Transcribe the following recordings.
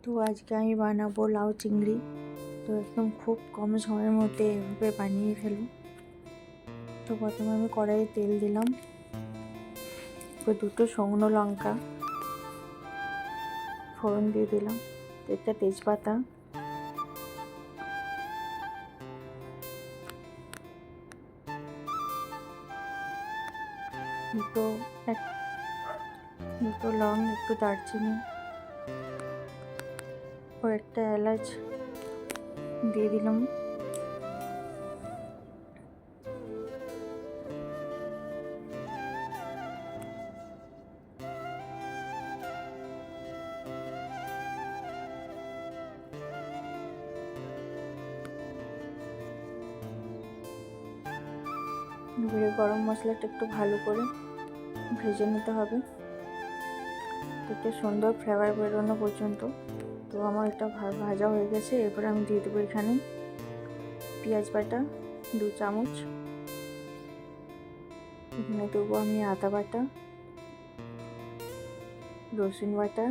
তো আজকে আমি বানাবো লাউ চিংড়ি। তো একদম খুব কম সময়ের মধ্যে এভাবে বানিয়ে ফেলুন। তো প্রথমে আমি কড়াইয়ে তেল দিলাম, দুটো শুকনো লঙ্কা ফোড়ন দিয়ে দিলাম, একটা তেজপাতা, দুটো দুটো লং, একটু দারচিনি ও একটা এলাচ দিয়ে দিলাম। এবারে গরম মশলাটা একটু ভালো করে ভেজে নিতে হবে, একটা সুন্দর ফ্লেভার বেরোনো পর্যন্ত। তো আমার এটা ভাজা হয়ে গেছে। এরপর আমি দিয়ে দেবো এখানে পেঁয়াজ বাটা 2 চামচ, এখানে দেবো আমি আদা বাটা, রসুন বাটা,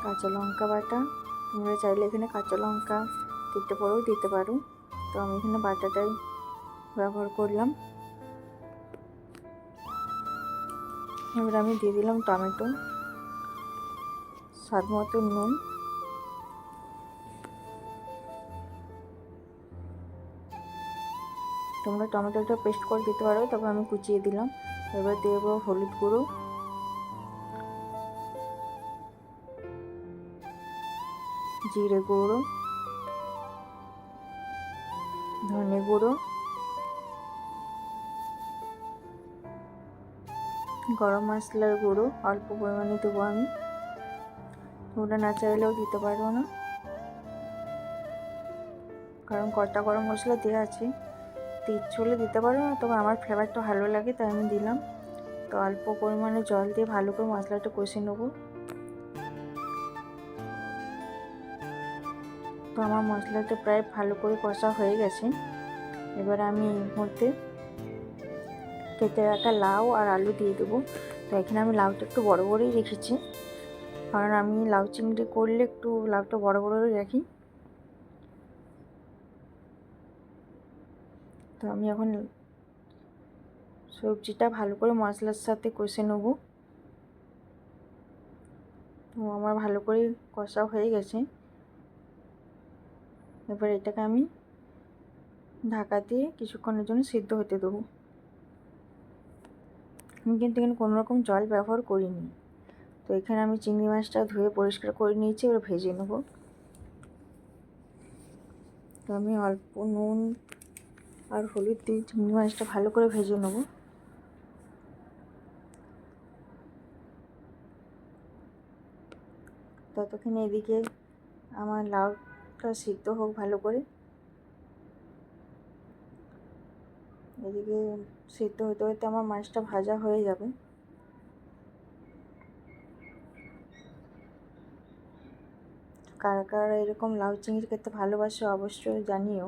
কাঁচা লঙ্কা বাটা। তোমরা চাইলে এখানে কাঁচা লঙ্কা কেটে পরেও দিতে পারো, তো আমি এখানে বাটাটাই ব্যবহার করলাম। এবার আমি দিয়ে দিলাম টমেটো, স্বাদ মতো নুন, তোমরা টমেটোটা পেস্ট করে দিতে পারো, তবে আমি কুচিয়ে দিলাম। এবার দেব হলুদ গুঁড়ো, জিরে গুঁড়ো, ধনে গুঁড়ো, গরম মশলার গুঁড়ো অল্প পরিমাণে দেবো আমি, তোমরা না চাইলেও দিতে পারো না, কারণ কটা গরম মশলা দেওয়া আছে। ইচ্ছে হলে দিতে পারো না, তবে আমার ফ্লেভারটা ভালো লাগে তাই আমি দিলাম। তো অল্প পরিমাণে জল দিয়ে ভালো করে মশলাটা কষে নেবো। তো আমার মশলাটা প্রায় ভালো করে কষা হয়ে গেছে। এবার আমি এর মধ্যে কেটে রাখা লাউ আর আলু দিয়ে দেবো। তো এখানে আমি লাউটা একটু বড় বড়ই রেখেছি, কারণ আমি লাউ চিংড়ি করলে একটু লাউটা বড় বড়ই রাখি। তো আমি এখন সবজিটা ভালো করে মশলার সাথে কষে নেব। তো আমার ভালো করে কষা হয়ে গেছে। এবার এটাকে আমি ঢাকা দিয়ে কিছুক্ষণের জন্য সিদ্ধ হতে দেবো। আমি কিন্তু এখানে কোনো রকম জল ব্যবহার করিনি। তো এখানে আমি চিংড়ি মাছটা ধুয়ে পরিষ্কার করে নিয়েছি, এবার ভেজে নেব। তো আমি অল্প নুন আর হলুদ দিয়ে চিংড়ি মাছটা ভালো করে ভেজে নেব। ততক্ষণে এদিকে আমার লাউটা সিদ্ধ হোক ভালো করে। এদিকে সিদ্ধ হতে হতে আমার মাছটা ভাজা হয়ে যাবে। কারা কারা এরকম লাউ চিংড়ি খেতে ভালোবাসে অবশ্যই জানিও।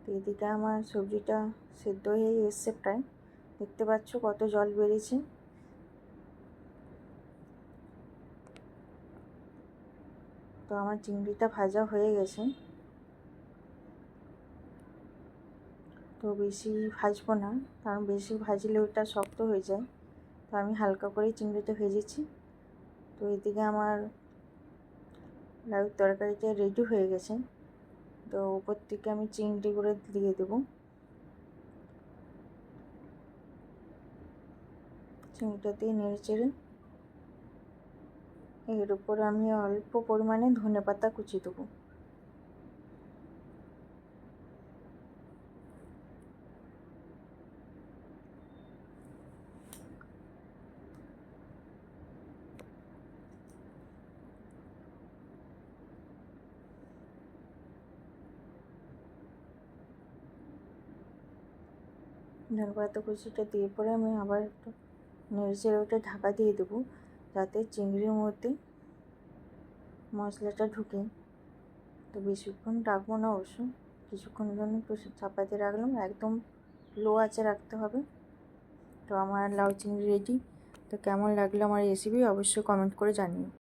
তো এদিকে আমার সবজিটা সিদ্ধ হয়ে এসছে প্রায়, দেখতে পাচ্ছ কত জল বেরিয়েছে। তো আমার চিংড়িটা ভাজা হয়ে গেছে। তো বেশি ভাজবো না, কারণ বেশি ভাজলে ওটা শক্ত হয়ে যায়। তো আমি হালকা করেই চিংড়িটা ভেজেছি। তো এদিকে আমার লাউ তরকারিটা রেডি হয়ে গেছে। তো উপর থেকে আমি চিংড়িগুলো দিয়ে দেবো। চিংড়িটা দিয়ে নেড়ে চেড়ে এর উপর আমি অল্প পরিমাণে ধনেপাতা কুচি দেবো। ধনেপাতা কুচিটা দিয়ে পরে আমি আবার একটু নেড়ে চেড়ে ওটা ঢাকা দিয়ে দেবো, যাতে চিংড়ির মধ্যে মশলাটা ঢুকে। তো বেশিক্ষণ রাখবো না অবশ্য, কিছুক্ষণের জন্য একটু চাপা দিয়ে রাখলাম। একদম লো আঁচে রাখতে হবে। তো আমার লাউ চিংড়ি রেডি। তো কেমন লাগলো আমার রেসিপি অবশ্যই কমেন্ট করে জানিও।